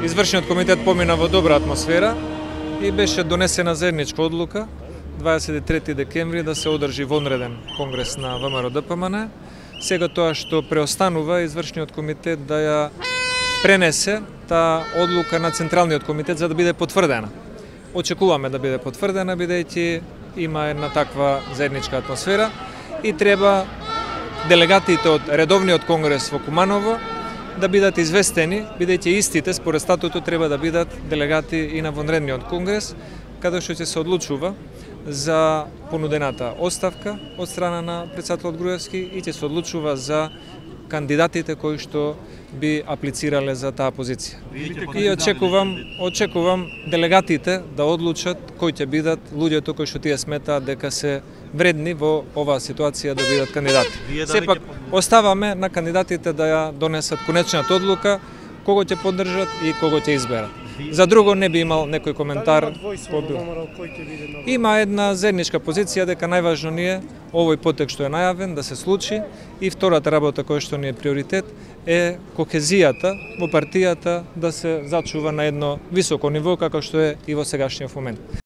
Извршниот комитет помина во добра атмосфера и беше донесена заедничка одлука 23 декември да се одржи вонреден конгрес на ВМРО-ДПМН. Сега тоа што преостанува извршниот комитет да ја пренесе таа одлука на Централниот комитет за да биде потврдена. Очекуваме да биде потврдена бидејќи има една таква заедничка атмосфера и треба делегатите од редовниот конгрес во Куманово да бидат известени, бидејќи истите според статутот треба да бидат делегати и на вонредниот конгрес, каде што ќе се одлучува за понудената оставка од страна на председателот Груевски и ќе се одлучува за кандидатите кои што би аплицирале за таа позиција. И очекувам делегатите да одлучат кои ќе бидат луѓето кои што тие сметаат дека се вредни во оваа ситуација да бидат кандидати. Сепак оставаме на кандидатите да ја донесат конечната одлука кого ќе поддржат и кого ќе изберат. За друго не би имал некој коментар. Има една заедничка позиција дека најважно ни е овој потек што е најавен да се случи и втората работа која што ни е приоритет е кохезијата во партијата да се зачува на едно високо ниво како што е и во сегашниот момент.